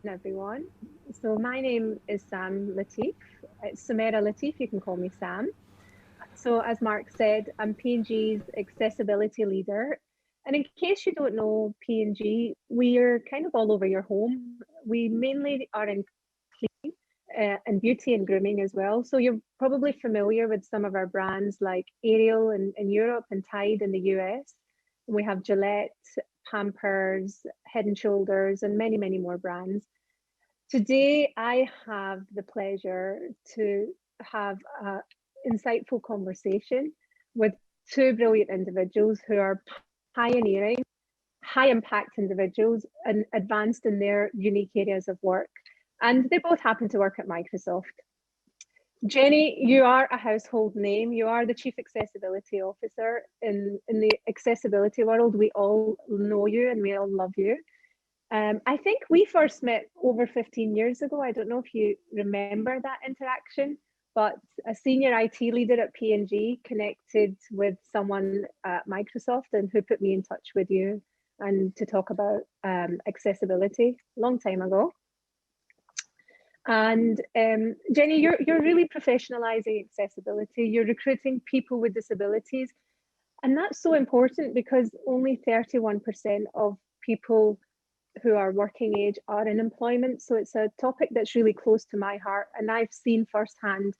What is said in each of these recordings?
everyone. So my name is Sam Latif. It's Samira Latif, you can call me Sam. So as Mark said, I'm P&G's accessibility leader. And in case you don't know P&G, we're kind of all over your home. We mainly are in and beauty and grooming as well. So you're probably familiar with some of our brands like Ariel in Europe and Tide in the US. We have Gillette, Pampers, Head and Shoulders, and many, many more brands. Today, I have the pleasure to have an insightful conversation with two brilliant individuals who are pioneering, high impact individuals and advanced in their unique areas of work. And they both happen to work at Microsoft. Jenny, you are a household name. You are the Chief Accessibility Officer in the accessibility world. We all know you and we all love you. I think we first met over 15 years ago. I don't know if you remember that interaction, but a senior IT leader at P&G connected with someone at Microsoft and who put me in touch with you and to talk about accessibility a long time ago. And Jenny, you're really professionalizing accessibility. You're recruiting people with disabilities. And that's so important because only 31% of people who are working age are in employment. So it's a topic that's really close to my heart. And I've seen firsthand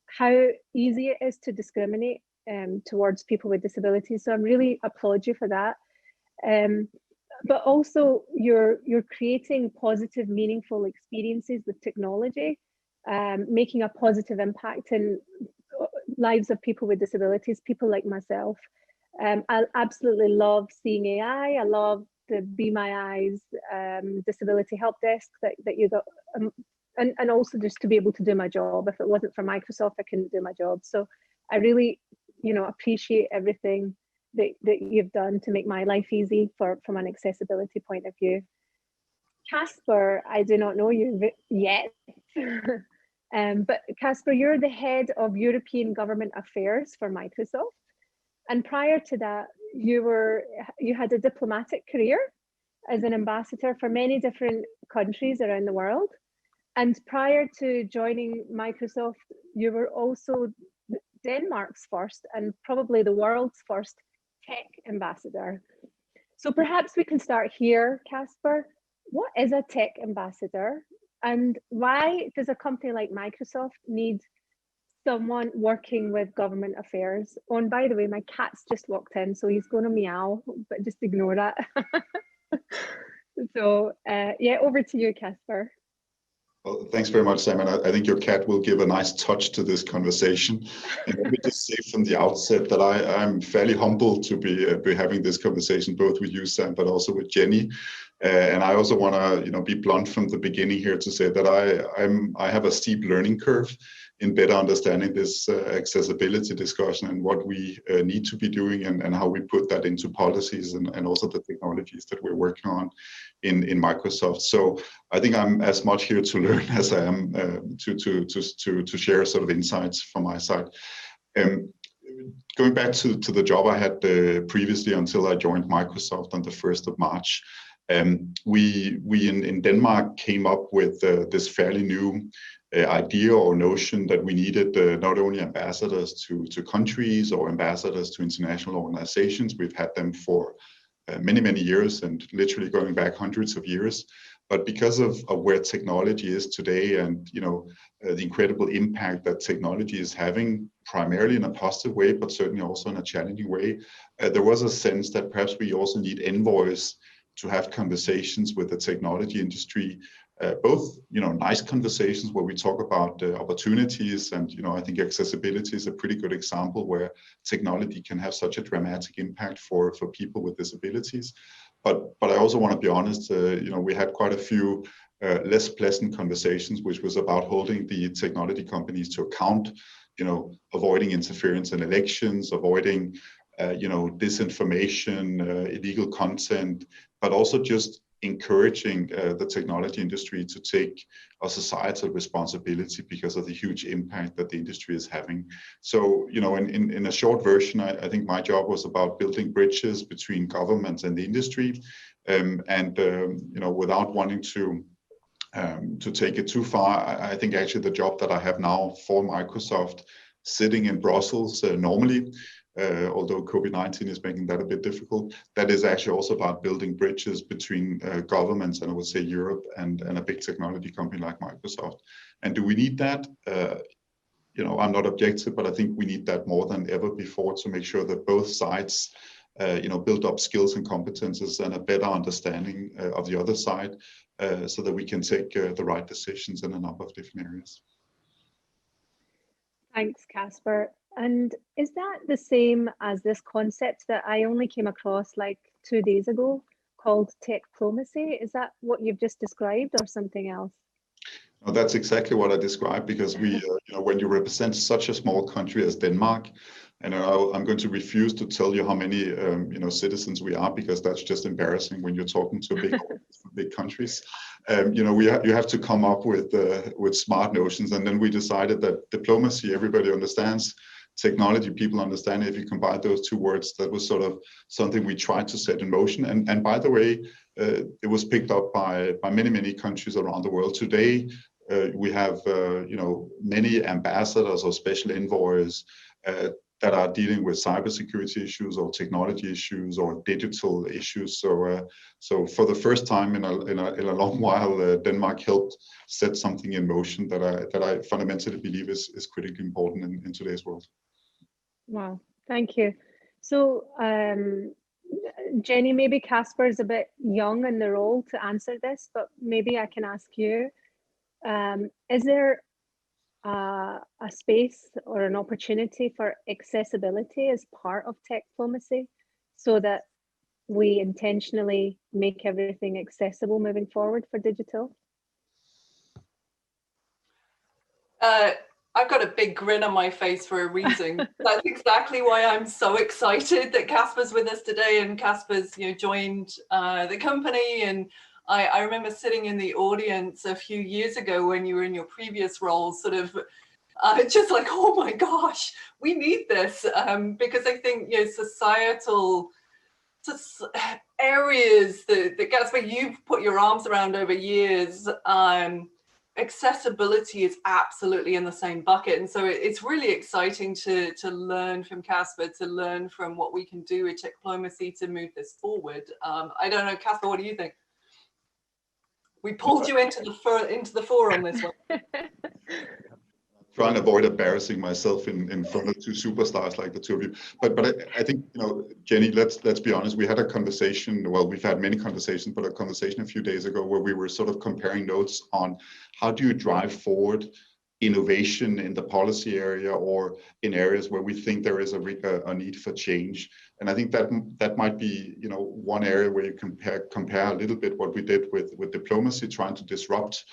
how easy it is to discriminate towards people with disabilities. So I'm really applaud you for that. But also you're creating positive, meaningful experiences with technology, making a positive impact in lives of people with disabilities, people like myself. I absolutely love seeing AI. I love the Be My Eyes disability help desk that you got, and also just to be able to do my job. If it wasn't for Microsoft, I couldn't do my job. So I really, appreciate everything that you've done to make my life easy from an accessibility point of view. Casper, I do not know you yet, but Casper, you're the head of European Government Affairs for Microsoft. And prior to that, you had a diplomatic career as an ambassador for many different countries around the world. And prior to joining Microsoft, you were also Denmark's first and probably the world's first tech ambassador. So perhaps we can start here, Casper. What is a tech ambassador? And why does a company like Microsoft need someone working with government affairs? Oh, and by the way, my cat's just walked in, so he's going to meow, but just ignore that. So yeah, over to you, Casper. Well, thanks very much, Simon. I think your cat will give a nice touch to this conversation. And let me just say from the outset that I'm fairly humbled to be having this conversation, both with you, Sam, but also with Jenny. And I also want to, be blunt from the beginning here to say that I have a steep learning curve in better understanding this accessibility discussion and what we need to be doing and how we put that into policies and also the technologies that we're working on in Microsoft. So I think I'm as much here to learn as I am to share sort of insights from my side. Going back to the job I had previously until I joined Microsoft on the 1st of March, we in Denmark came up with this fairly new idea or notion that we needed not only ambassadors to countries or ambassadors to international organizations. We've had them for many, many years and literally going back hundreds of years. But because of where technology is today and the incredible impact that technology is having, primarily in a positive way, but certainly also in a challenging way, there was a sense that perhaps we also need envoys to have conversations with the technology industry, both nice conversations where we talk about opportunities, and I think accessibility is a pretty good example where technology can have such a dramatic impact for people with disabilities. But I also want to be honest, we had quite a few less pleasant conversations, which was about holding the technology companies to account, avoiding interference in elections, avoiding disinformation, illegal content, but also just encouraging the technology industry to take a societal responsibility because of the huge impact that the industry is having. So, in a short version, I think my job was about building bridges between governments and the industry, without wanting to to take it too far. I think actually the job that I have now for Microsoft, sitting in Brussels normally, although COVID-19 is making that a bit difficult, that is actually also about building bridges between governments and I would say Europe and a big technology company like Microsoft. And do we need that? You know, I'm not objective, but I think we need that more than ever before to make sure that both sides you know, build up skills and competences and a better understanding of the other side, so that we can take the right decisions in a number of different areas. Thanks, Casper. And is that the same as this concept that I only came across like 2 days ago called tech diplomacy? Is that what you've just described or something else? No, that's exactly what I described, because we, you know, when you represent such a small country as Denmark, and I'm going to refuse to tell you how many, you know, citizens we are, because that's just embarrassing when you're talking to big countries. You know, you have to come up with smart notions, and then we decided that diplomacy, everybody understands. Technology, people understand. If you combine those two words, that was sort of something we tried to set in motion. And by the way, it was picked up by many countries around the world. Today, we have you know, many ambassadors or special envoys that are dealing with cybersecurity issues or technology issues or digital issues. So for the first time in a long while, Denmark helped set something in motion that I fundamentally believe is critically important in today's world. Wow, thank you. So, Jenny, maybe Casper is a bit young in the role to answer this, but maybe I can ask you, is there a space or an opportunity for accessibility as part of tech diplomacy, so that we intentionally make everything accessible moving forward for digital? I've got a big grin on my face for a reason. That's exactly why I'm so excited that Casper's with us today, and Casper's, you know, joined the company. And I remember sitting in the audience a few years ago when you were in your previous roles, sort of just like, oh my gosh, we need this, because I think, you know, societal areas that Casper, you've put your arms around over years. Accessibility is absolutely in the same bucket, and so it's really exciting to learn from Casper, to learn from what we can do with tech diplomacy to move this forward. I don't know, Casper, what do you think? We pulled you into the fore on this one. Try and avoid embarrassing myself in front of two superstars like the two of you. But I think, you know, Jenny, let's be honest. We had a conversation. Well, we've had many conversations, but a conversation a few days ago where we were sort of comparing notes on how do you drive forward innovation in the policy area or in areas where we think there is a need for change. And I think that might be, you know, one area where you compare a little bit what we did with diplomacy, trying to disrupt,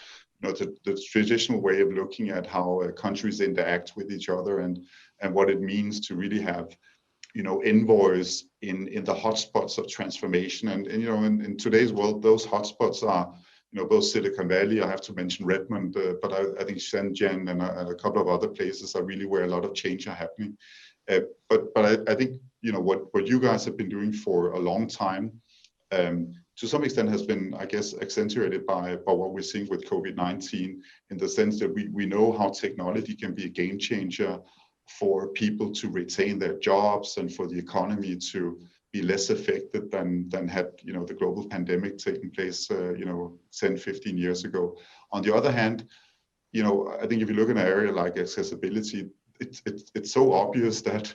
you know, the traditional way of looking at how countries interact with each other, and what it means to really have, you know, envoys in the hotspots of transformation. And you know, in today's world, those hotspots are, you know, both Silicon Valley, I have to mention Redmond, but I think Shenzhen and a couple of other places are really where a lot of change are happening. But I think, you know, what you guys have been doing for a long time, to some extent has been, I guess, accentuated by what we're seeing with COVID-19, in the sense that we know how technology can be a game changer for people to retain their jobs and for the economy to be less affected than had, you know, the global pandemic taken place, you know, 10, 15 years ago. On the other hand, you know, I think if you look at an area like accessibility, it's so obvious that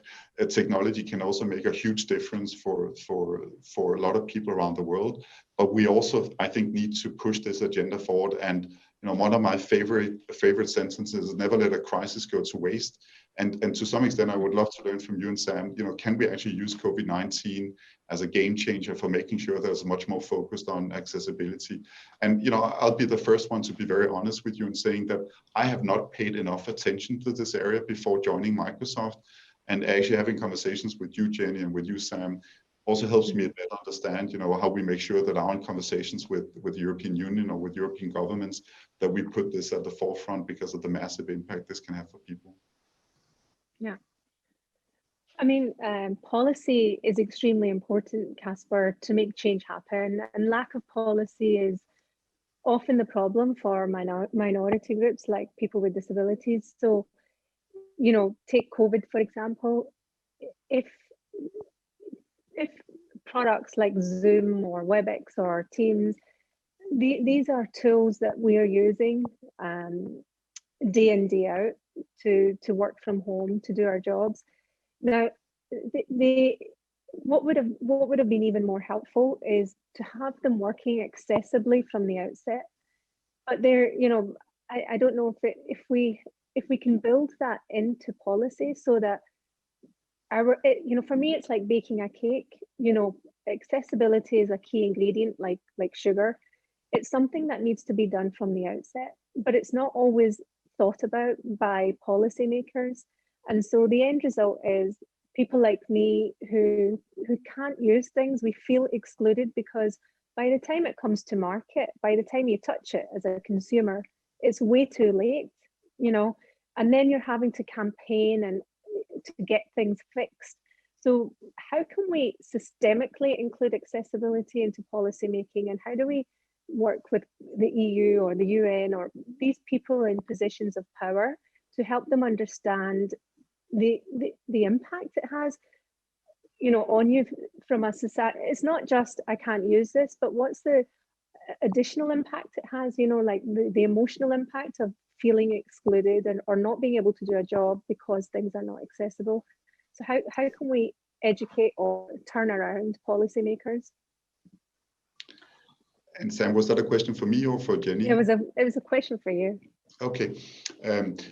technology can also make a huge difference for a lot of people around the world. But we also, I think, need to push this agenda forward. And you know, one of my favorite sentences is never let a crisis go to waste. And to some extent, I would love to learn from you and Sam, you know, can we actually use COVID-19 as a game changer for making sure there's much more focused on accessibility? And, you know, I'll be the first one to be very honest with you in saying that I have not paid enough attention to this area before joining Microsoft. And actually having conversations with you, Jenny, and with you, Sam, also helps me better understand, you know, how we make sure that our conversations with the European Union or with European governments, that we put this at the forefront because of the massive impact this can have for people. Yeah. I mean, policy is extremely important, Casper, to make change happen. And lack of policy is often the problem for minority groups like people with disabilities. So, you know, take COVID, for example. If products like Zoom or WebEx or Teams, these are tools that we are using day in, day out to work from home, to do our jobs. Now, what would have been even more helpful is to have them working accessibly from the outset. But there, you know, I don't know if we can build that into policy so that you know, for me, it's like baking a cake. You know, accessibility is a key ingredient, like sugar. It's something that needs to be done from the outset, but it's not always thought about by policymakers. And so the end result is people like me who can't use things, we feel excluded, because by the time it comes to market, by the time you touch it as a consumer, it's way too late, you know, and then you're having to campaign and to get things fixed. So how can we systemically include accessibility into policy making, and how do we work with the EU or the UN or these people in positions of power to help them understand the impact it has, you know, on you from a society? It's not just I can't use this, but what's the additional impact it has, you know, like the emotional impact of feeling excluded or not being able to do a job because things are not accessible. So how can we educate or turn around policymakers? And Sam, was that a question for me or for Jenny? It was a question for you. Okay.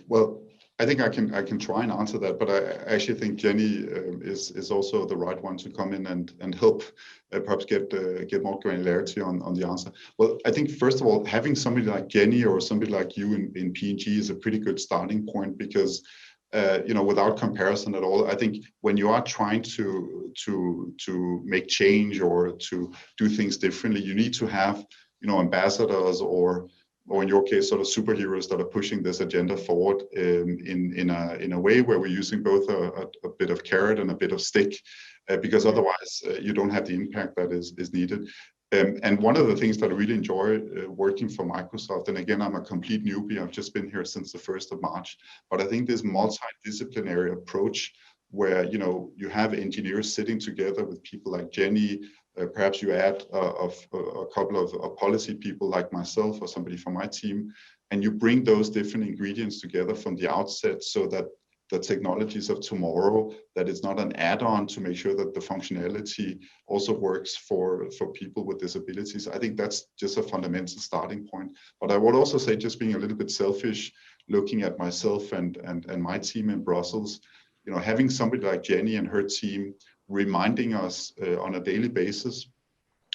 Well, I think I can try and answer that, but I actually think Jenny is also the right one to come in and help perhaps get more granularity on the answer. Well, I think first of all, having somebody like Jenny or somebody like you in P&G is a pretty good starting point, because you know, without comparison at all, I think when you are trying to make change or to do things differently, you need to have, you know, ambassadors or in your case, sort of superheroes that are pushing this agenda forward in a way where we're using both a bit of carrot and a bit of stick, because otherwise you don't have the impact that is needed. And one of the things that I really enjoy working for Microsoft, and again, I'm a complete newbie, I've just been here since the 1st of March, but I think this multidisciplinary approach where, you know, you have engineers sitting together with people like Jenny, perhaps you add a couple of policy people like myself or somebody from my team, and you bring those different ingredients together from the outset so that the technologies of tomorrow, that it's not an add-on to make sure that the functionality also works for people with disabilities. I think that's just a fundamental starting point. But I would also say, just being a little bit selfish, looking at myself and my team in Brussels, you know, having somebody like Jenny and her team reminding us on a daily basis,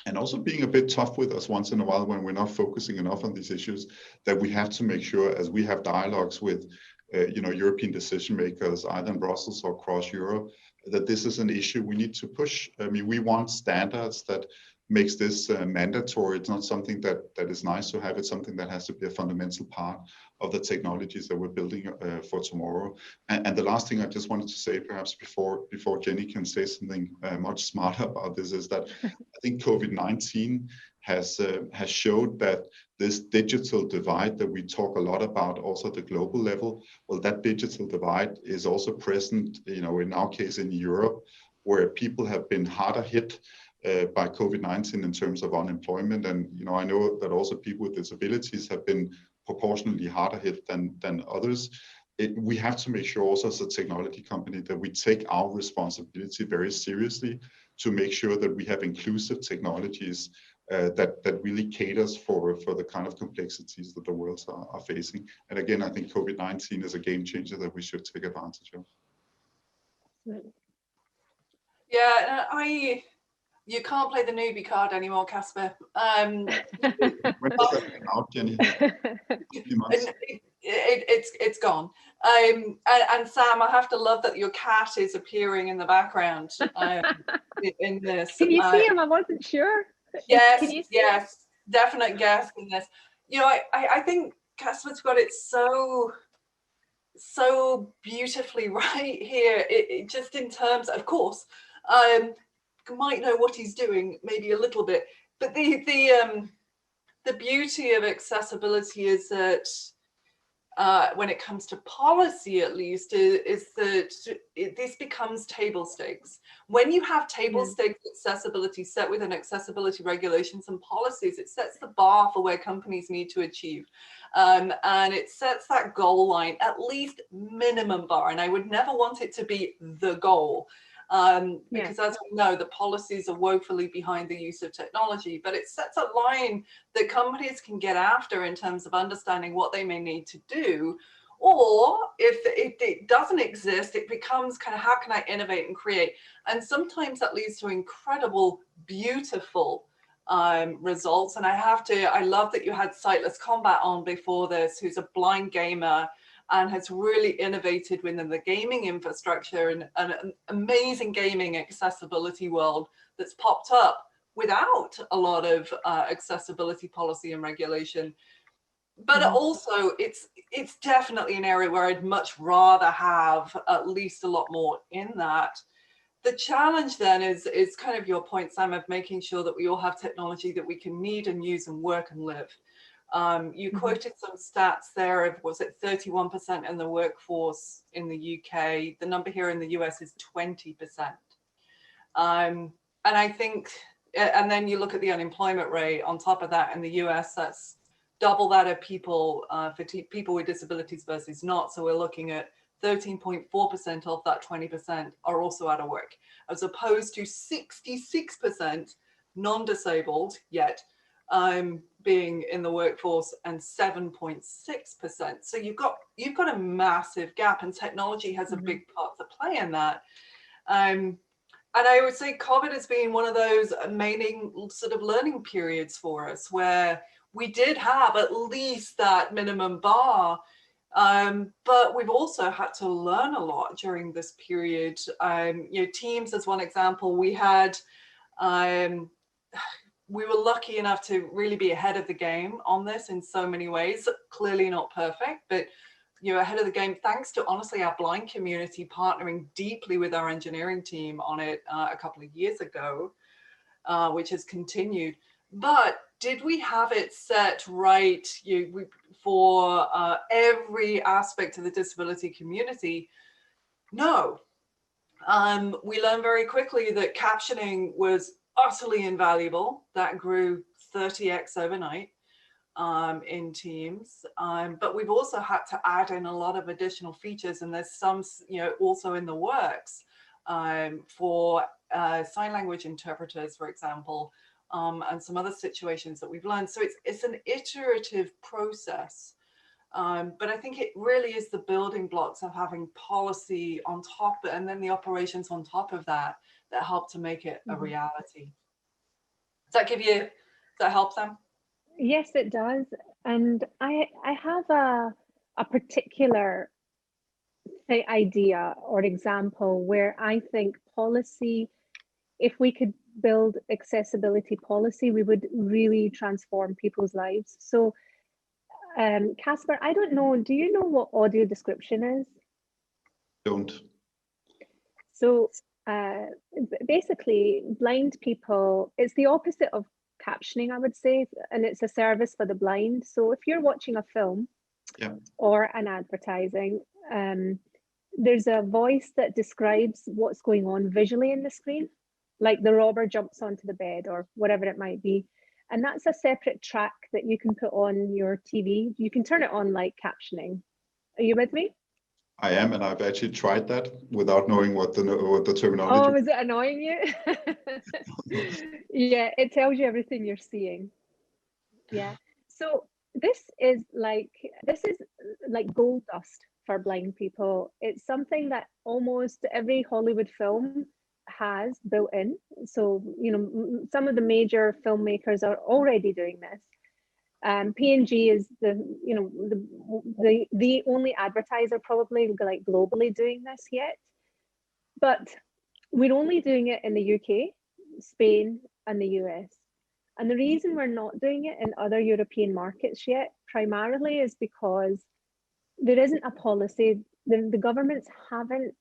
and also being a bit tough with us once in a while when we're not focusing enough on these issues, that we have to make sure, as we have dialogues with you know, European decision makers, either in Brussels or across Europe, that this is an issue we need to push. I mean, we want standards that makes this mandatory. It's not something that is nice to have. It's something that has to be a fundamental part of the technologies that we're building for tomorrow. And the last thing I just wanted to say, perhaps before Jenny can say something much smarter about this, is that I think COVID-19 has showed that this digital divide that we talk a lot about, also at the global level, well, that digital divide is also present, you know, in our case in Europe, where people have been harder hit by COVID-19 in terms of unemployment. And, you know, I know that also people with disabilities have been proportionally harder hit than others. We have to make sure also as a technology company that we take our responsibility very seriously to make sure that we have inclusive technologies that really caters for the kind of complexities that the worlds are facing. And again, I think COVID-19 is a game changer that we should take advantage of. Yeah, you can't play the newbie card anymore, Casper. When does that come out, Jenny? It's gone. And Sam, I have to love that your cat is appearing in the background in this. Can you see him? I wasn't sure. Yes, definite guess in this. You know, I think Casper's got it so beautifully right here. It just in terms, of course, might know what he's doing maybe a little bit, but the the beauty of accessibility is that when it comes to policy, at least, is that this becomes table stakes. When you have table stakes accessibility set within accessibility regulations and policies, it sets the bar for where companies need to achieve. And it sets that goal line, at least minimum bar. And I would never want it to be the goal. Because as we know, the policies are woefully behind the use of technology, but it sets a line that companies can get after in terms of understanding what they may need to do. Or if it doesn't exist, it becomes kind of, how can I innovate and create? And sometimes that leads to incredible, beautiful results. And I love that you had Sightless Combat on before this, who's a blind gamer and has really innovated within the gaming infrastructure and an amazing gaming accessibility world that's popped up without a lot of accessibility policy and regulation. But also it's definitely an area where I'd much rather have at least a lot more in that. The challenge then is kind of your point, Sam, of making sure that we all have technology that we can need and use and work and live. You quoted some stats there of, was it 31% in the workforce in the UK? The number here in the US is 20%. And I think, and then you look at the unemployment rate on top of that in the US, that's double that of people for people with disabilities versus not. So we're looking at 13.4% of that 20% are also out of work, as opposed to 66% non-disabled yet being in the workforce and 7.6%. So you've got a massive gap, and technology has a big part to play in that. And I would say COVID has been one of those amazing sort of learning periods for us, where we did have at least that minimum bar, but we've also had to learn a lot during this period. Teams as one example, we had we were lucky enough to really be ahead of the game on this in so many ways. Clearly not perfect, but ahead of the game, thanks to honestly our blind community partnering deeply with our engineering team on it a couple of years ago, which has continued. But did we have it set right for every aspect of the disability community? No. We learned very quickly that captioning was utterly invaluable. That grew 30x overnight in Teams. But we've also had to add in a lot of additional features, and there's some, also in the works for sign language interpreters, for example, and some other situations that we've learned. So it's an iterative process. But I think it really is the building blocks of having policy on top, and then the operations on top of that help to make it a reality. Does that help, Sam? Yes, it does. And I have a particular idea or example where I think policy, if we could build accessibility policy, we would really transform people's lives. So Casper, I don't know, do you know what audio description is? Don't. So basically, blind people, it's the opposite of captioning, I would say, and it's a service for the blind. So if you're watching a film or an advertising, there's a voice that describes what's going on visually in the screen, like the robber jumps onto the bed or whatever it might be. And that's a separate track that you can put on your TV. You can turn it on like captioning. Are you with me? I am, and I've actually tried that without knowing what the terminology. Oh, was it annoying you? Yeah, it tells you everything you're seeing. Yeah. So this is like gold dust for blind people. It's something that almost every Hollywood film has built in. So, some of the major filmmakers are already doing this. P&G is the only advertiser probably like globally doing this yet, but we're only doing it in the UK, Spain, and the US. And the reason we're not doing it in other European markets yet primarily is because there isn't a policy. The governments haven't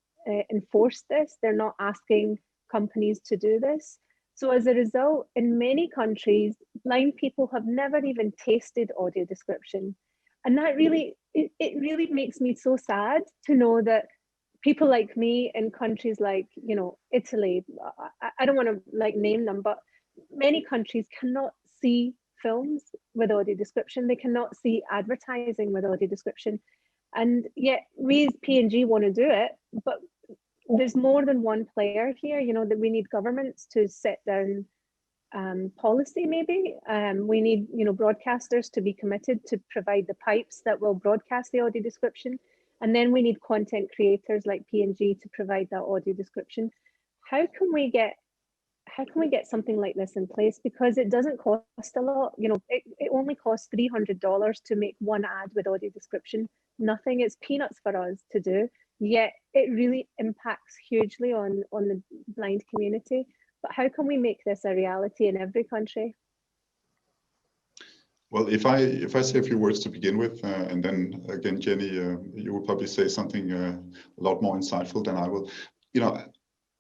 enforced this. They're not asking companies to do this. So as a result, in many countries, blind people have never even tasted audio description. And that really, it really makes me so sad to know that people like me in countries like, you know, Italy, I don't want to like name them, but many countries cannot see films with audio description. They cannot see advertising with audio description. And yet we as P&G want to do it, but there's more than one player here, you know, that we need governments to set down policy maybe. We need, you know, broadcasters to be committed to provide the pipes that will broadcast the audio description. And then we need content creators like P&G to provide that audio description. How can we get something like this in place? Because it doesn't cost a lot. You know, it only costs $300 to make one ad with audio description. Nothing. It's peanuts for us to do. Yet it really impacts hugely on the blind community. But how can we make this a reality in every country? Well, if I say a few words to begin with, and then again, Jenny, you will probably say something a lot more insightful than I will. You know,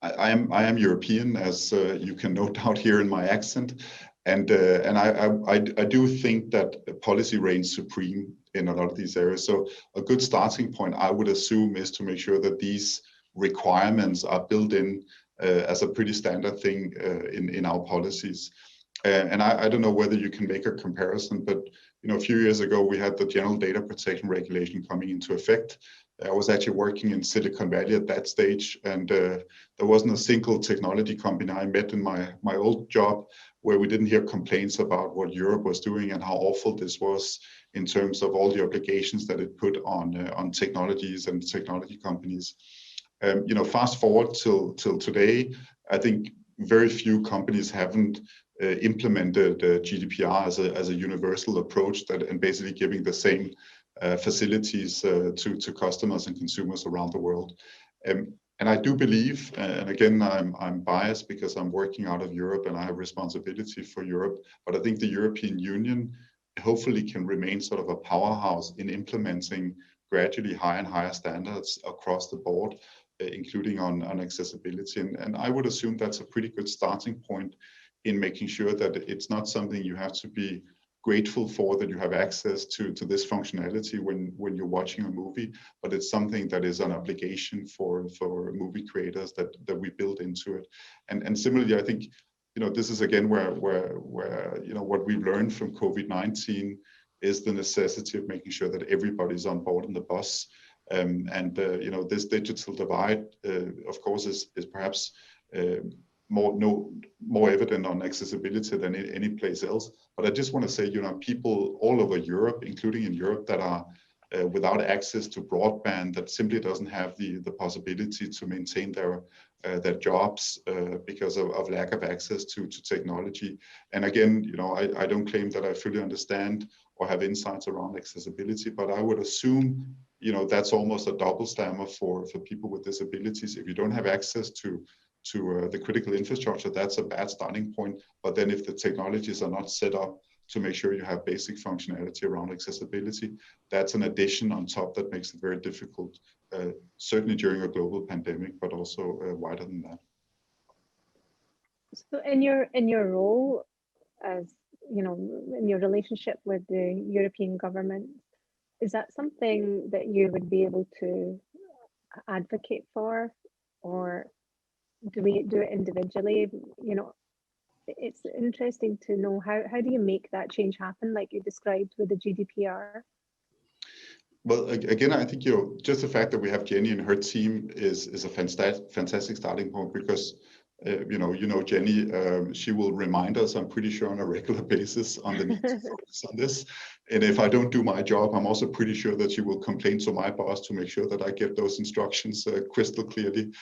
I am European, as you can note out here in my accent, and I do think that policy reigns supreme in a lot of these areas. So a good starting point, I would assume, is to make sure that these requirements are built in as a pretty standard thing in our policies. And I don't know whether you can make a comparison, but you know, a few years ago we had the General Data Protection Regulation coming into effect. I was actually working in Silicon Valley at that stage, and there wasn't a single technology company I met in my old job where we didn't hear complaints about what Europe was doing and how awful this was in terms of all the obligations that it put on technologies and technology companies. You know, fast forward till today, I think very few companies haven't implemented GDPR as a universal approach that, and basically giving the same facilities to customers and consumers around the world. And I do believe, and again, I'm biased because I'm working out of Europe and I have responsibility for Europe, but I think the European Union hopefully can remain sort of a powerhouse in implementing gradually higher and higher standards across the board, including on accessibility. And I would assume that's a pretty good starting point in making sure that it's not something you have to be grateful for, that you have access to this functionality when you're watching a movie, but it's something that is an obligation for movie creators that we build into it. And similarly, I think, you know, this is again where you know, what we've learned from COVID-19 is the necessity of making sure that everybody's on board on the bus. You know, this digital divide, of course, is perhaps more evident on accessibility than any place else. But I just want to say, you know, people all over Europe, including in Europe, that are without access to broadband, that simply doesn't have the possibility to maintain their jobs because of lack of access to technology. And again, you know, I don't claim that I fully understand or have insights around accessibility, but I would assume, you know, that's almost a double stammer for people with disabilities. If you don't have access to the critical infrastructure, that's a bad starting point. But then if the technologies are not set up to make sure you have basic functionality around accessibility, that's an addition on top that makes it very difficult, certainly during a global pandemic, but also wider than that. So in your role as, you know, in your relationship with the European government, is that something that you would be able to advocate for, or do we do it individually? You know, it's interesting to know how do you make that change happen, like you described with the GDPR? Well, again, I think, you know, just the fact that we have Jenny and her team is a fantastic starting point, because you know Jenny, she will remind us, I'm pretty sure, on a regular basis on the need to focus on this. And if I don't do my job, I'm also pretty sure that she will complain to my boss to make sure that I get those instructions crystal clearly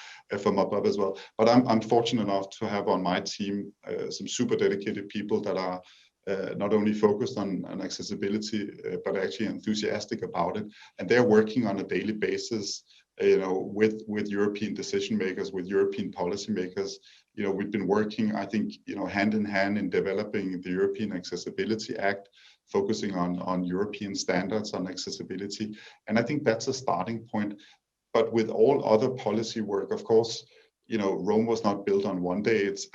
from above as well. But I'm fortunate enough to have on my team some super dedicated people that are not only focused on accessibility, but actually enthusiastic about it. And they're working on a daily basis, you know, with European decision makers, with European policymakers. You know, we've been working, I think, you know, hand in hand in developing the European Accessibility Act, focusing on European standards on accessibility. And I think that's a starting point. But with all other policy work, of course, Rome was not built on one day. It's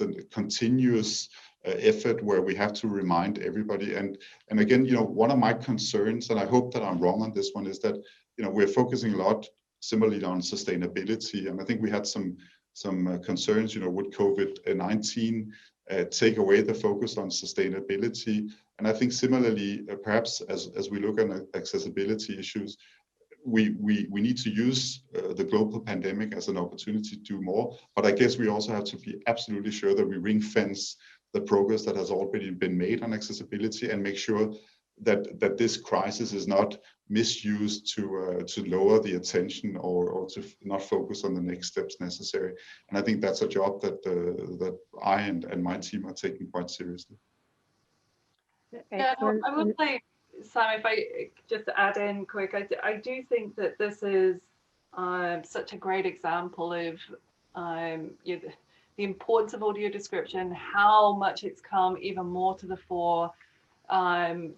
a continuous effort where we have to remind everybody. And again, one of my concerns, and I hope that I'm wrong on this one, is that we're focusing a lot similarly on sustainability, and I think we had some concerns. Would COVID-19 take away the focus on sustainability? And I think similarly, perhaps as we look at accessibility issues, we need to use the global pandemic as an opportunity to do more. But I guess we also have to be absolutely sure that we ring fence the progress that has already been made on accessibility, and make sure that this crisis is not misused to lower the attention or to not focus on the next steps necessary. And I think that's a job that I and my team are taking quite seriously. Yeah, I will say, Sam, if I just add in quick, I do think that this is such a great example of the importance of audio description, how much it's come even more to the fore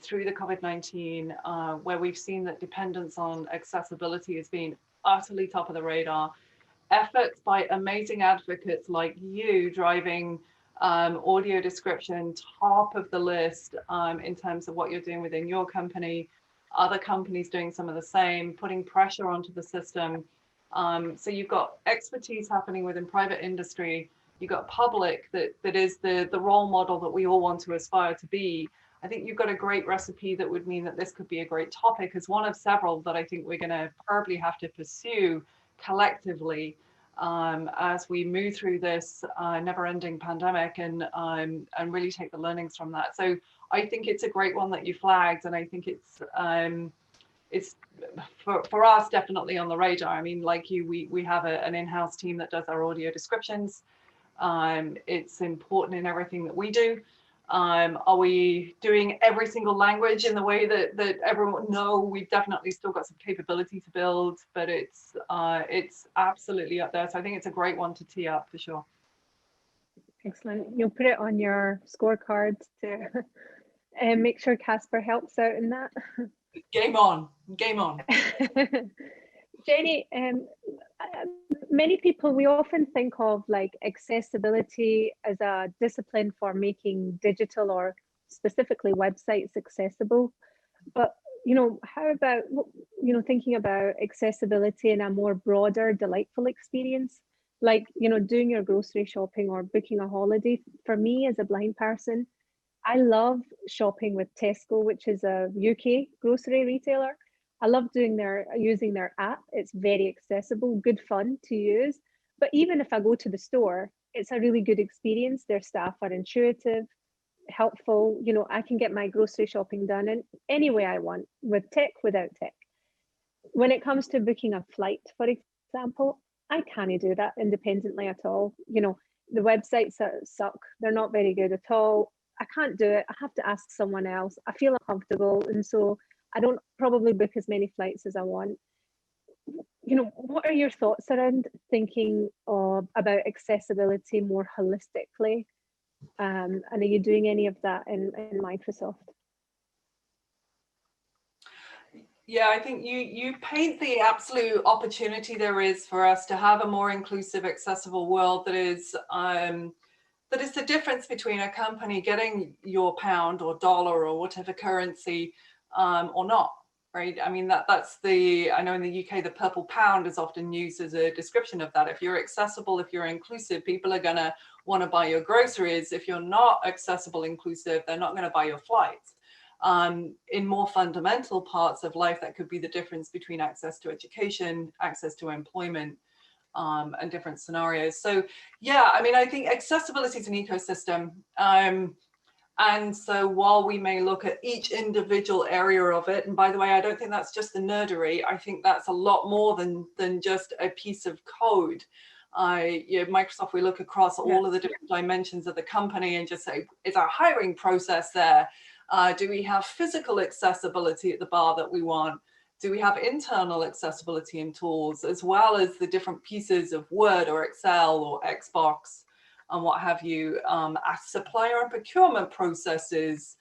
through the COVID-19, where we've seen that dependence on accessibility has been utterly top of the radar. Efforts by amazing advocates like you driving audio description top of the list in terms of what you're doing within your company, other companies doing some of the same, putting pressure onto the system. So you've got expertise happening within private industry, you've got public that is the role model that we all want to aspire to be. I think you've got a great recipe that would mean that this could be a great topic as one of several that I think we're going to probably have to pursue collectively as we move through this never-ending pandemic and really take the learnings from that. So I think it's a great one that you flagged, and I think it's for us definitely on the radar. I mean, like you, we have an in-house team that does our audio descriptions. It's important in everything that we do. Are we doing every single language in the way that everyone? No, we've definitely still got some capability to build, but it's absolutely up there. So I think it's a great one to tee up for sure. Excellent. You'll put it on your scorecard to make sure Casper helps out in that. Game on, game on. Jenny, many people, we often think of like accessibility as a discipline for making digital or specifically websites accessible. But, how about, thinking about accessibility in a more broader, delightful experience, like, doing your grocery shopping or booking a holiday. For me as a blind person, I love shopping with Tesco, which is a UK grocery retailer. I love using their app. It's very accessible, good fun to use. But even if I go to the store, it's a really good experience. Their staff are intuitive, helpful. I can get my grocery shopping done in any way I want, with tech, without tech. When it comes to booking a flight, for example, I can't do that independently at all. The websites suck. They're not very good at all. I can't do it. I have to ask someone else. I feel uncomfortable, and so I don't probably book as many flights as I want. What are your thoughts around thinking about accessibility more holistically? And are you doing any of that in Microsoft? Yeah, I think you paint the absolute opportunity there is for us to have a more inclusive, accessible world that is the difference between a company getting your pound or dollar or whatever currency or not, right? I mean, that's I know in the UK, the purple pound is often used as a description of that. If you're accessible, if you're inclusive, people are gonna want to buy your groceries. If you're not accessible, inclusive, they're not gonna buy your flights. In more fundamental parts of life, that could be the difference between access to education, access to employment, and different scenarios. So yeah, I mean, I think accessibility is an ecosystem. And so while we may look at each individual area of it, and by the way, I don't think that's just the nerdery, I think that's a lot more than just a piece of code. Microsoft, we look across all of the different dimensions of the company and just say, is our hiring process there? Do we have physical accessibility at the bar that we want? Do we have internal accessibility in tools, as well as the different pieces of Word or Excel or Xbox and what have you? Supplier and procurement processes,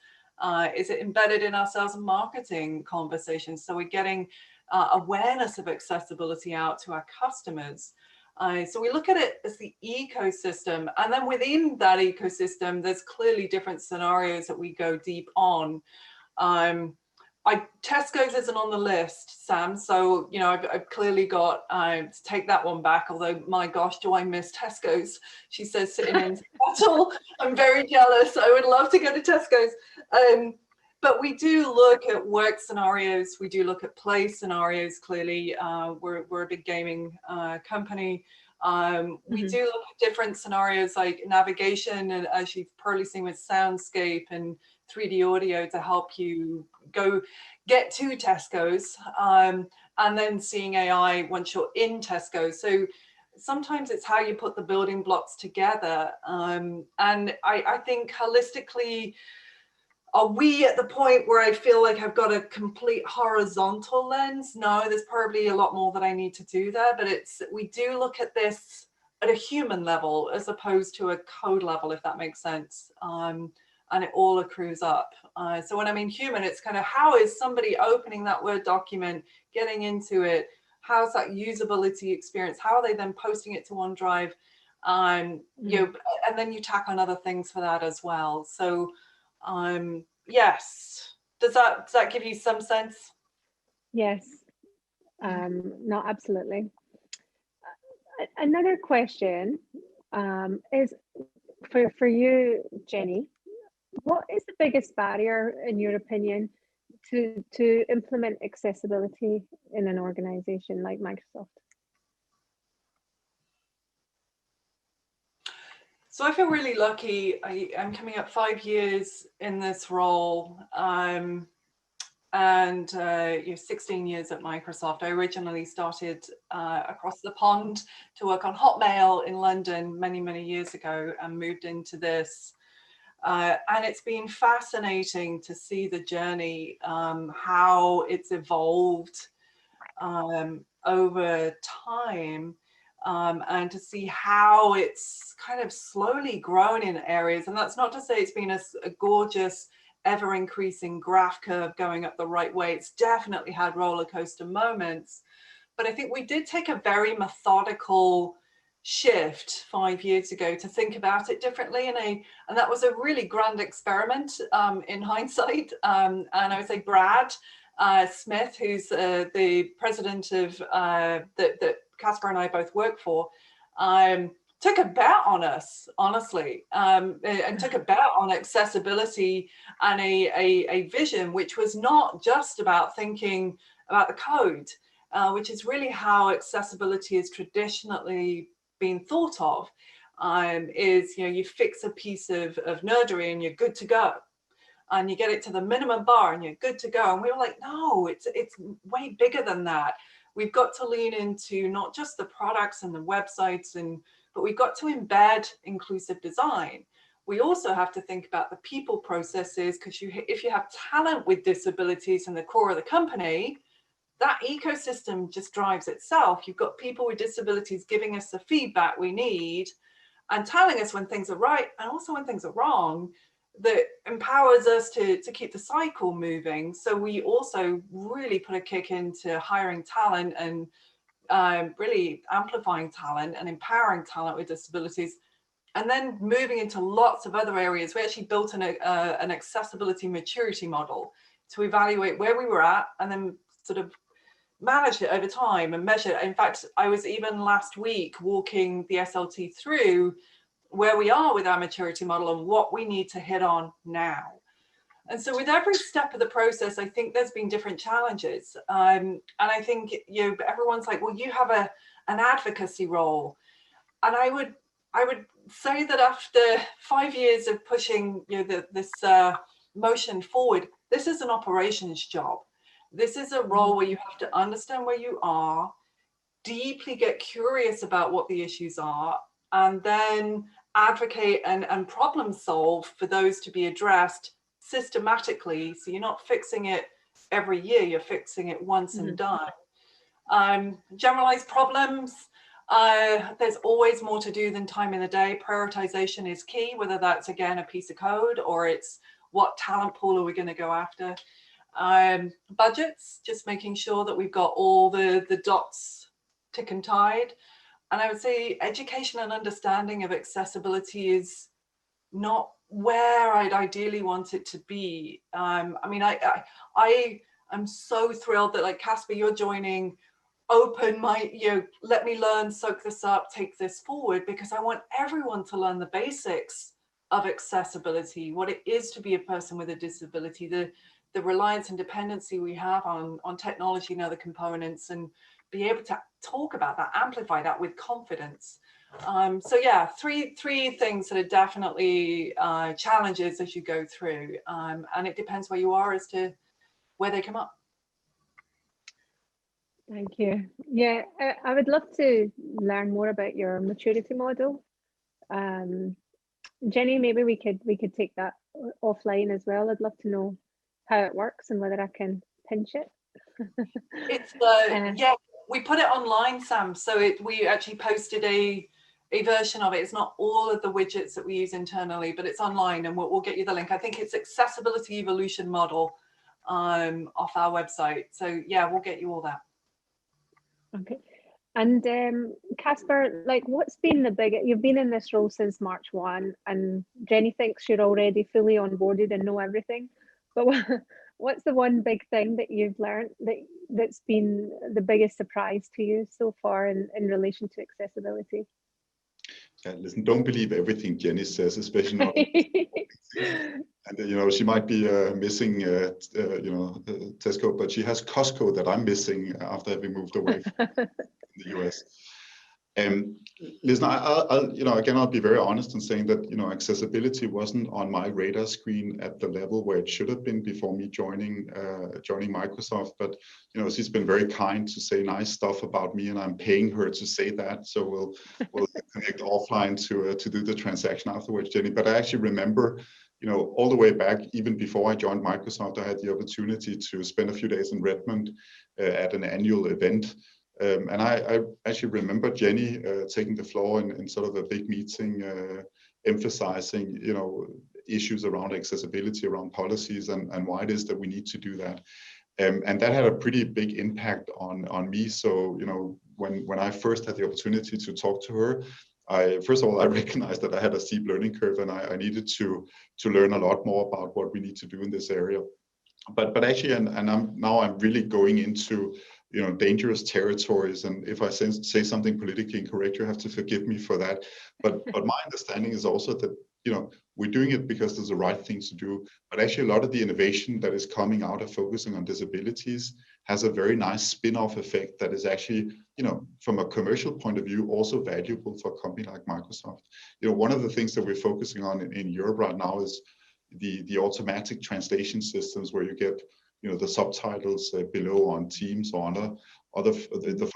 is it embedded in our sales and marketing conversations? So we're getting awareness of accessibility out to our customers. So we look at it as the ecosystem, and then within that ecosystem, there's clearly different scenarios that we go deep on. Tesco's isn't on the list, Sam, so I've clearly got to take that one back, although my gosh, do I miss Tesco's. She says sitting in Seattle. I'm very jealous. I would love to go to Tesco's. But we do look at work scenarios, we do look at play scenarios. Clearly, we're a big gaming company. We do look at different scenarios like navigation, and as you've probably seen with soundscape and 3D audio to help you get to Tesco's, and then seeing AI once you're in Tesco's. So sometimes it's how you put the building blocks together. And I think holistically, are we at the point where I feel like I've got a complete horizontal lens? No, there's probably a lot more that I need to do there, but we do look at this at a human level as opposed to a code level, if that makes sense. And it all accrues up. So when I mean human, it's kind of how is somebody opening that Word document, getting into it? How's that usability experience? How are they then posting it to OneDrive? And then you tack on other things for that as well. So yes, does that give you some sense? Yes, no, absolutely. Another question is for you, Jenny. What is the biggest barrier, in your opinion, to implement accessibility in an organization like Microsoft? So I feel really lucky. I'm coming up 5 years in this role, and 16 years at Microsoft. I originally started across the pond to work on Hotmail in London many years ago, and moved into this. And it's been fascinating to see the journey, how it's evolved over time, and to see how it's kind of slowly grown in areas. And that's not to say it's been a gorgeous, ever increasing graph curve going up the right way. It's definitely had roller coaster moments. But I think we did take a very methodical shift 5 years ago to think about it differently, and that was a really grand experiment in hindsight. And I would say Brad Smith, who's the president of that Casper and I both work for, took a bet on us, honestly, and took a bet on accessibility and a vision which was not just about thinking about the code, which is really how accessibility is traditionally been thought of, is you fix a piece of nerdery and you're good to go, and you get it to the minimum bar and you're good to go. And we were like, no, it's way bigger than that. We've got to lean into not just the products and the websites, but we've got to embed inclusive design. We also have to think about the people processes, because if you have talent with disabilities in the core of the company, that ecosystem just drives itself. You've got people with disabilities giving us the feedback we need and telling us when things are right and also when things are wrong, that empowers us to keep the cycle moving. So we also really put a kick into hiring talent and really amplifying talent and empowering talent with disabilities, and then moving into lots of other areas. We actually built an accessibility maturity model to evaluate where we were at and then sort of manage it over time and measure it. In fact, I was even last week walking the SLT through where we are with our maturity model and what we need to hit on now. And so with every step of the process, I think there's been different challenges. And I think everyone's like, well, you have an advocacy role. And I would say that after 5 years of pushing this motion forward, this is an operations job. This is a role where you have to understand where you are, deeply get curious about what the issues are, and then advocate and problem solve for those to be addressed systematically. So you're not fixing it every year, you're fixing it once and done. Generalized problems, there's always more to do than time in the day. Prioritization is key, whether that's, again, a piece of code or it's what talent pool are we going to go after. Budgets, just making sure that we've got all the dots tick and tied. I would say education and understanding of accessibility is not where I'd ideally want it to be. I mean, I am so thrilled that, like, Casper, you're joining. Open my, let me learn, soak this up, take this forward, because I want everyone to learn the basics of accessibility, what it is to be a person with a disability, the reliance and dependency we have on technology and other components, and be able to talk about that, amplify that with confidence. So yeah, three things that are definitely challenges as you go through, and it depends where you are as to where they come up. Thank you. Yeah, I would love to learn more about your maturity model. Jenny, maybe we could take that offline as well. I'd love to know how it works and whether I can pinch it. It's yeah, we put it online, Sam. So we actually posted a version of it. It's not all of the widgets that we use internally, but it's online, and we'll get you the link. I think it's accessibility evolution model off our website. So yeah, we'll get you all that. Okay. And Casper, like, what's been the biggest, you've been in this role since March 1, and Jenny thinks you're already fully onboarded and know everything. But what's the one big thing that you've learned that's been the biggest surprise to you so far in relation to accessibility? Yeah, listen, don't believe everything Jenny says, especially not. And she might be missing, Tesco, but she has Costco that I'm missing after having moved away from the US. Listen, I'll be very honest in saying that accessibility wasn't on my radar screen at the level where it should have been before me joining Microsoft. But she's been very kind to say nice stuff about me, and I'm paying her to say that. So we'll connect offline to do the transaction afterwards, Jenny. But I actually remember, all the way back, even before I joined Microsoft, I had the opportunity to spend a few days in Redmond at an annual event. And I actually remember Jenny taking the floor in sort of a big meeting, emphasizing, issues around accessibility, around policies, and why it is that we need to do that. And that had a pretty big impact on me. So, when I first had the opportunity to talk to her, first of all, I recognized that I had a steep learning curve, and I needed to learn a lot more about what we need to do in this area. But actually, and I'm really going into dangerous territories, and if I say something politically incorrect, you have to forgive me for that. But my understanding is also that we're doing it because there's the right things to do. But actually, a lot of the innovation that is coming out of focusing on disabilities has a very nice spin-off effect that is actually, from a commercial point of view, also valuable for a company like Microsoft. One of the things that we're focusing on in Europe right now is the automatic translation systems, where you get the subtitles below on Teams or on the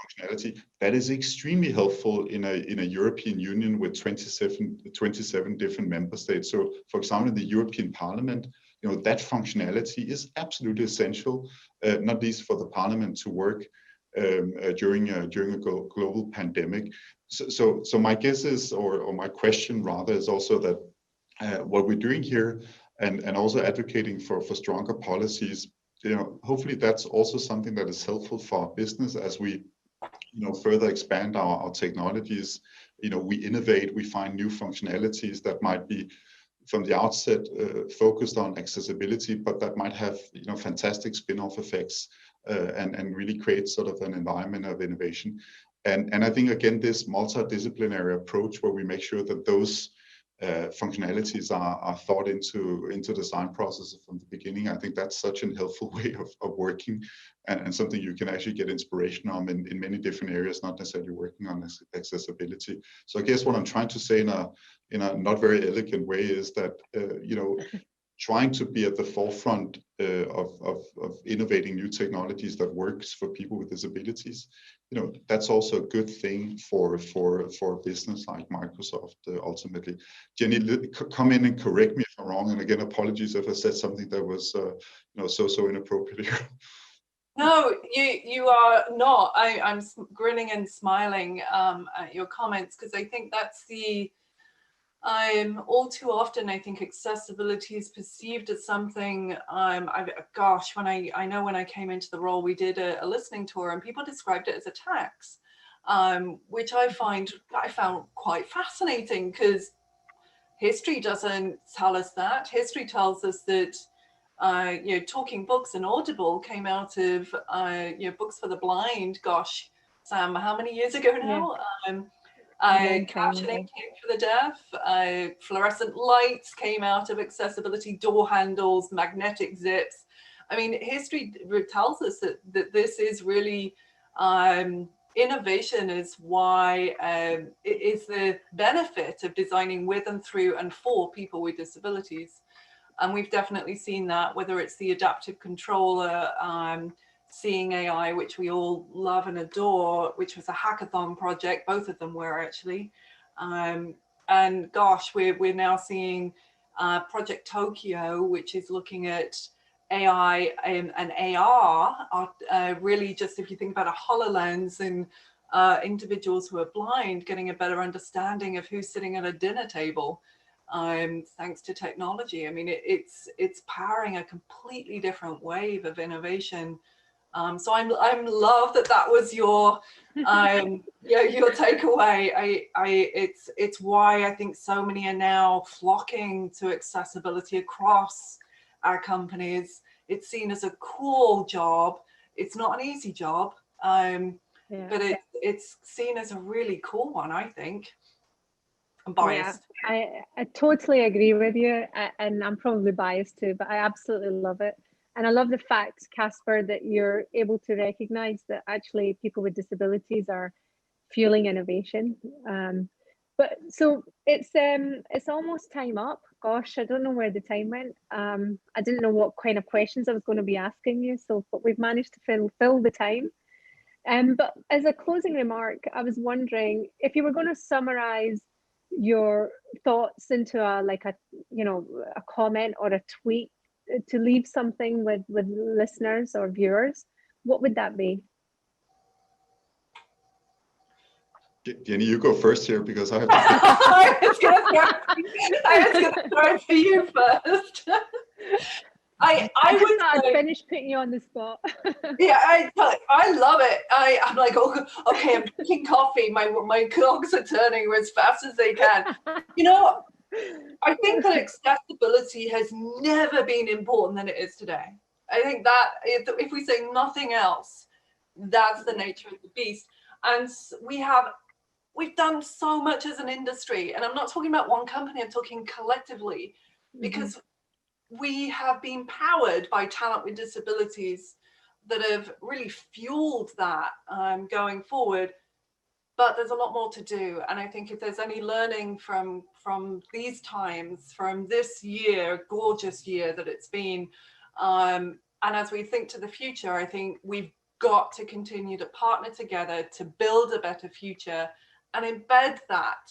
functionality. That is extremely helpful in a European Union with 27 different member states. So, for example, in the European Parliament, that functionality is absolutely essential, not least for the Parliament to work during a global pandemic. So my guess is, or my question rather, is also that what we're doing here, and also advocating for stronger policies, hopefully that's also something that is helpful for our business as we further expand our technologies. We innovate, we find new functionalities that might be from the outset focused on accessibility, but that might have fantastic spin-off effects and really create sort of an environment of innovation. And I think, again, this multidisciplinary approach, where we make sure that those functionalities are thought into design processes from the beginning. I think that's such a helpful way of working, and something you can actually get inspiration on in many different areas, not necessarily working on accessibility. So I guess what I'm trying to say in a not very elegant way is that trying to be at the forefront of innovating new technologies that works for people with disabilities, that's also a good thing for a business like Microsoft ultimately. Jenny, come in and correct me if I'm wrong, and again, apologies if I said something that was so inappropriate here. No, you are not. I'm grinning and smiling at your comments, because I think that's all too often, I think accessibility is perceived as something, gosh, when I know when I came into the role, we did a listening tour, and people described it as a tax. which I found quite fascinating, because history doesn't tell us that. History tells us that talking books and Audible came out of books for the blind. Gosh, Sam, how many years ago now? Captioning came for the deaf. Fluorescent lights came out of accessibility, door handles, magnetic zips. I mean, history tells us that this is really innovation is why it is the benefit of designing with and through and for people with disabilities. And we've definitely seen that, whether it's the adaptive controller, Seeing AI, which we all love and adore, which was a hackathon project. Both of them were actually. And gosh, we're now seeing Project Tokyo, which is looking at AI and AR, really just, if you think about a HoloLens and individuals who are blind getting a better understanding of who's sitting at a dinner table, thanks to technology. I mean, it's powering a completely different wave of innovation. So I'm love that was your your takeaway. It's why I think so many are now flocking to accessibility across our companies. It's seen as a cool job. It's not an easy job, but it's seen as a really cool one, I think. I'm biased. Yeah, I totally agree with you, and I'm probably biased too, but I absolutely love it. And I love the fact, Casper, that you're able to recognize that actually people with disabilities are fueling innovation. But so it's almost time up. Gosh, I don't know where the time went. I didn't know what kind of questions I was going to be asking you, but we've managed to fill the time. But as a closing remark, I was wondering if you were going to summarize your thoughts into a comment or a tweet to leave something with listeners or viewers, what would that be? Jenny, you go first here, because I have to I was going to throw it to you first. I would finish putting you on the spot. Yeah, I love it. I'm like, okay, I'm drinking coffee. My clogs are turning as fast as they can. You know, I think that accessibility has never been important than it is today. I think that if we say nothing else, that's the nature of the beast. And we've done so much as an industry, and I'm not talking about one company, I'm talking collectively, because we have been powered by talent with disabilities that have really fueled that going forward. But there's a lot more to do. And I think if there's any learning from these times, from this year, gorgeous year that it's been, and as we think to the future, I think we've got to continue to partner together to build a better future and embed that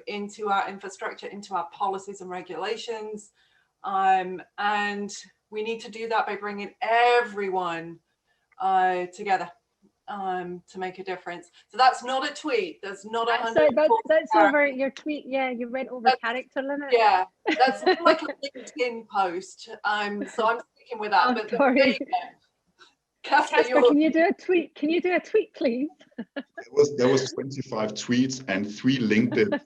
into our infrastructure, into our policies and regulations. And we need to do that by bringing everyone together to make a difference. So that's not a tweet. That's not a that's over your tweet. Yeah, you went over character limit. Yeah, that's like a LinkedIn post. So I'm sticking with that. But sorry. Casper, can you do a tweet? Can you do a tweet, please? There was 25 tweets and 3 LinkedIn.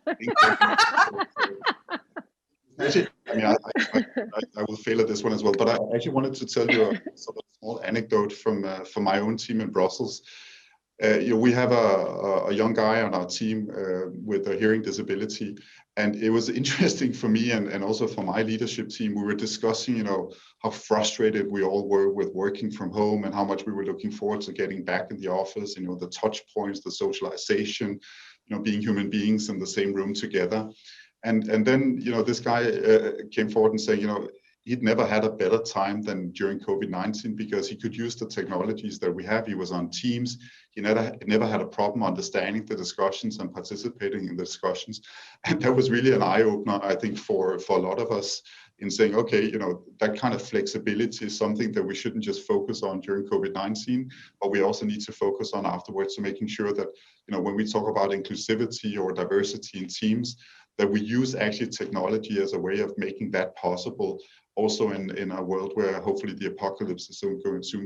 Actually, I mean, I will fail at this one as well, but I actually wanted to tell you a sort of small anecdote from my own team in Brussels. We have a young guy on our team with a hearing disability, and it was interesting for me and also for my leadership team. We were discussing, how frustrated we all were with working from home and how much we were looking forward to getting back in the office. The touch points, the socialization, being human beings in the same room together. And then, this guy came forward and saying, he'd never had a better time than during COVID-19 because he could use the technologies that we have. He was on Teams. He never had a problem understanding the discussions and participating in the discussions. And that was really an eye-opener, I think, for a lot of us in saying, okay, that kind of flexibility is something that we shouldn't just focus on during COVID-19, but we also need to focus on afterwards. So making sure that, when we talk about inclusivity or diversity in teams, that we use actually technology as a way of making that possible, also in a world where hopefully the apocalypse is soon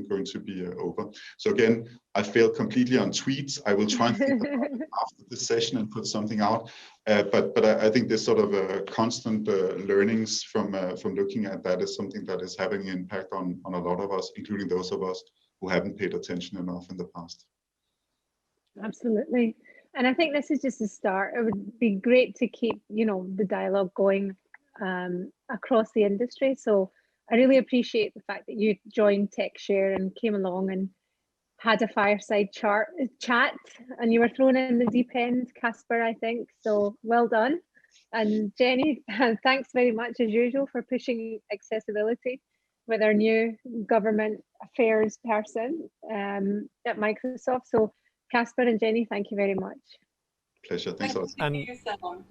going to be over. So again, I failed completely on tweets. I will try and think about it after this session and put something out. But I think this sort of constant learnings from looking at that is something that is having an impact on a lot of us, including those of us who haven't paid attention enough in the past. Absolutely. And I think this is just a start. It would be great to keep, you know, the dialogue going across the industry. So I really appreciate the fact that you joined TechShare and came along and had a fireside chat, and you were thrown in the deep end, Casper, I think. So well done. And Jenny, thanks very much as usual for pushing accessibility with our new government affairs person at Microsoft. So Casper and Jenny, thank you very much. Pleasure. Thanks a lot. Thank you, Sam.